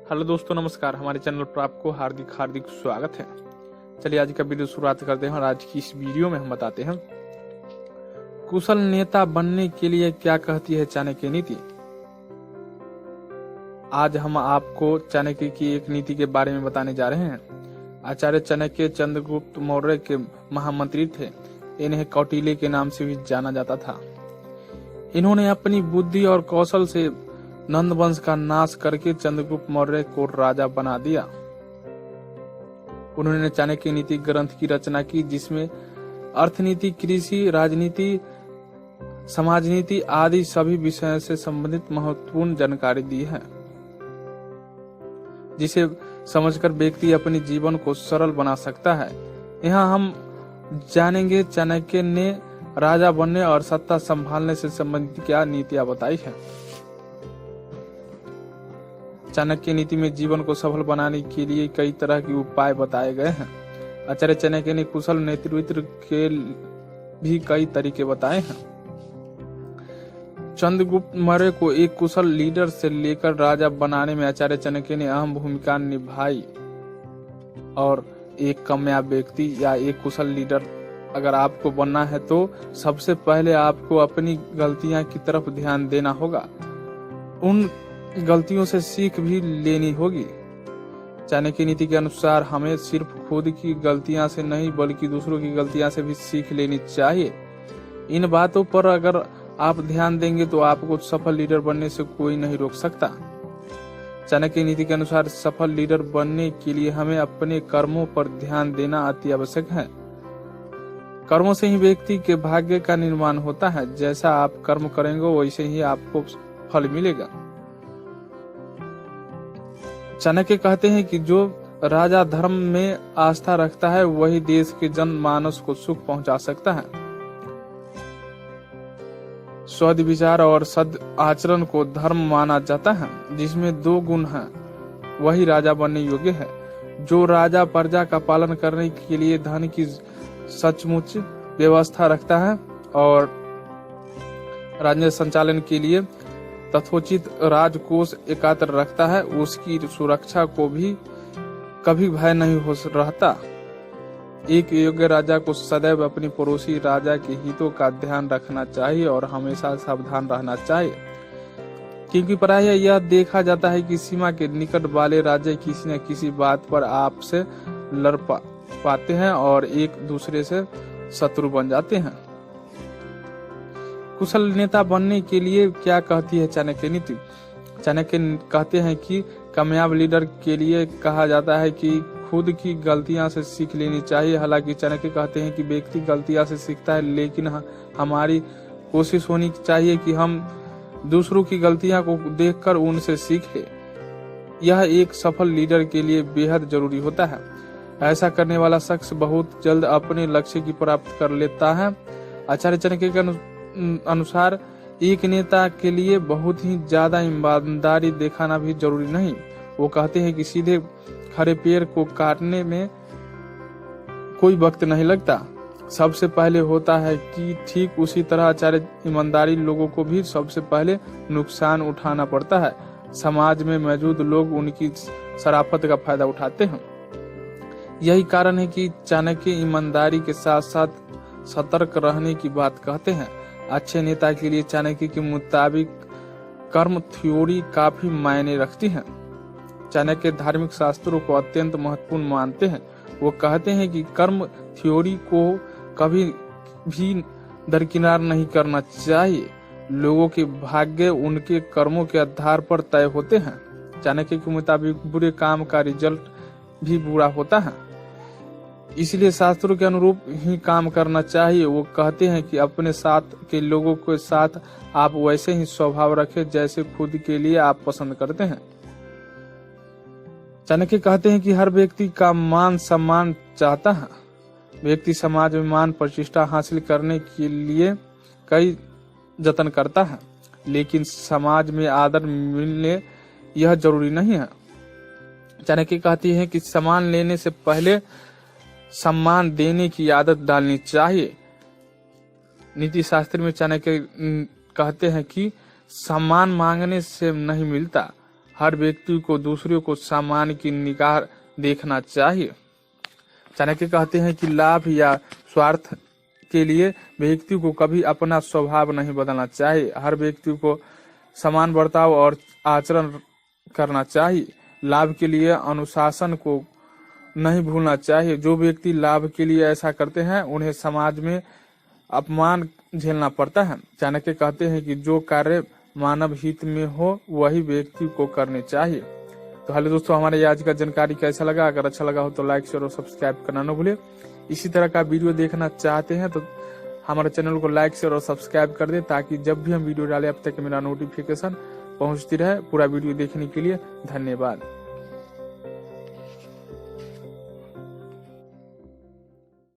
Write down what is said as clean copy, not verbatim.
Hello दोस्तों, नमस्कार। हमारे चैनल पर आपको हार्दिक हार्दिक स्वागत है। चलिए आज का वीडियो शुरुआत करते हैं और आज की इस वीडियो में हम बताते हैं कुशल नेता बनने के लिए क्या कहती है चाणक्य नीति। आज हम आपको चाणक्य की एक नीति के बारे में बताने जा रहे हैं। आचार्य चाणक्य चंद्रगुप्त मौर्य के महामंत्री थे। इन्हें कौटिल्य के नाम से भी जाना जाता था। इन्होंने अपनी बुद्धि और कौशल से नंद वंश का नाश करके चंद्रगुप्त मौर्य को राजा बना दिया। उन्होंने चाणक्य नीति ग्रंथ की रचना की, जिसमें अर्थनीति, कृषि, राजनीति, समाजनीति आदि सभी विषयों से संबंधित महत्वपूर्ण जानकारी दी है, जिसे समझकर व्यक्ति अपने जीवन को सरल बना सकता है। यहाँ हम जानेंगे चाणक्य ने राजा बनने और सत्ता संभालने से संबंधित क्या नीतियां बताई है। चाणक्य नीति में जीवन को सफल बनाने के लिए कई तरह के उपाय बताए गए हैं। आचार्य चाणक्य ने कुशल नेतृत्व के भी कई तरीके बताए हैं। चंद्रगुप्त मौर्य को एक कुशल लीडर से लेकर राजा बनाने में आचार्य चाणक्य ने अहम भूमिका निभाई। और एक कामयाब व्यक्ति या एक कुशल लीडर अगर आपको बनना है तो सबसे पहले आपको अपनी गलतियां की तरफ ध्यान देना होगा। उन गलतियों से सीख भी लेनी होगी। चाणक्य नीति के अनुसार हमें सिर्फ खुद की गलतियां से नहीं बल्कि दूसरों की गलतियां से भी सीख लेनी चाहिए। इन बातों पर अगर आप ध्यान देंगे तो आपको सफल लीडर बनने से कोई नहीं रोक सकता। चाणक्य नीति के अनुसार सफल लीडर बनने के लिए हमें अपने कर्मों पर ध्यान देना अति आवश्यक है। कर्मों से ही व्यक्ति के भाग्य का निर्माण होता है। जैसा आप कर्म करेंगे वैसे ही आपको फल मिलेगा। चाणक्य कहते हैं कि जो राजा धर्म में आस्था रखता है वही देश के जनमानस को सुख पहुंचा सकता है। सद विचार और सद आचरण को धर्म माना जाता है, जिसमें दो गुण हैं, वही राजा बनने योग्य है। जो राजा प्रजा का पालन करने के लिए धन की सचमुच व्यवस्था रखता है और राज्य संचालन के लिए तथोचित राजकोष एकत्र रखता है, उसकी सुरक्षा को भी कभी भय नहीं हो रहता। एक योग्य राजा को सदैव अपनी पड़ोसी राजा के हितों का ध्यान रखना चाहिए और हमेशा सावधान रहना चाहिए, क्योंकि प्रायः यह देखा जाता है कि सीमा के निकट वाले राजा किसी न किसी बात पर आपसे लड़ पाते हैं और एक दूसरे से शत्रु बन जाते हैं। कुशल नेता बनने के लिए क्या कहती है चाणक्य नीति। चाणक्य कहते हैं कि कामयाब लीडर के लिए कहा जाता है कि खुद की गलतियां से सीख लेनी चाहिए। हालांकि चाणक्य कहते हैं कि व्यक्ति गलतियां से सीखता है, लेकिन हमारी कोशिश होनी चाहिए कि हम दूसरों की गलतियां को देखकर उनसे सीखें। यह एक सफल लीडर के लिए बेहद जरूरी होता है। ऐसा करने वाला शख्स बहुत जल्द अपने लक्ष्य की प्राप्ति कर लेता है। आचार्य चाणक्य के अनुसार एक नेता के लिए बहुत ही ज्यादा ईमानदारी दिखाना भी जरूरी नहीं। वो कहते हैं कि सीधे खड़े पेड़ को काटने में कोई वक्त नहीं लगता। सबसे पहले होता है कि ठीक उसी तरह आचार्य ईमानदारी लोगों को भी सबसे पहले नुकसान उठाना पड़ता है। समाज में मौजूद लोग उनकी शराफत का फायदा उठाते हैं। यही कारण है कि चाणक्य ईमानदारी के साथ साथ सतर्क रहने की बात कहते हैं। अच्छे नेता के लिए चाणक्य के मुताबिक कर्म थ्योरी काफी मायने रखती है। चाणक्य धार्मिक शास्त्रों को अत्यंत महत्वपूर्ण मानते हैं। वो कहते हैं कि कर्म थ्योरी को कभी भी दरकिनार नहीं करना चाहिए। लोगों के भाग्य उनके कर्मों के आधार पर तय होते हैं। चाणक्य के मुताबिक बुरे काम का रिजल्ट भी बुरा होता है, इसलिए शास्त्रों के अनुरूप ही काम करना चाहिए। वो कहते हैं कि अपने साथ के लोगों के साथ आप वैसे ही स्वभाव रखें जैसे खुद के लिए आप पसंद करते हैं। चाणक्य कहते हैं कि हर व्यक्ति का मान सम्मान चाहता है। व्यक्ति समाज में मान प्रतिष्ठा हासिल करने के लिए कई जतन करता है, लेकिन समाज में आदर मिलने यह जरूरी नहीं है। चाणक्य कहती है कि सम्मान लेने से पहले सम्मान देने की आदत डालनी चाहिए। नीति शास्त्र में चाणक्य कहते हैं कि सम्मान मांगने से नहीं मिलता, हर व्यक्ति को दूसरों को सम्मान की निगाह देखना चाहिए। चाणक्य कहते हैं कि लाभ या स्वार्थ के लिए व्यक्ति को कभी अपना स्वभाव नहीं बदलना चाहिए। हर व्यक्ति को समान बर्ताव और आचरण करना चाहिए। लाभ के लिए अनुशासन को नहीं भूलना चाहिए। जो व्यक्ति लाभ के लिए ऐसा करते हैं उन्हें समाज में अपमान झेलना पड़ता है। चाणक्य कहते हैं कि जो कार्य मानव हित में हो वही व्यक्ति को करने चाहिए। तो हेलो दोस्तों, हमारे आज का जानकारी कैसा लगा? अगर अच्छा लगा हो तो लाइक शेयर और सब्सक्राइब करना न भूले। इसी तरह का वीडियो देखना चाहते हैं तो हमारे चैनल को लाइक शेयर और सब्सक्राइब कर दे, ताकि जब भी हम वीडियो डालें अब तक मेरा नोटिफिकेशन पहुंचती रहे। पूरा वीडियो देखने के लिए धन्यवाद।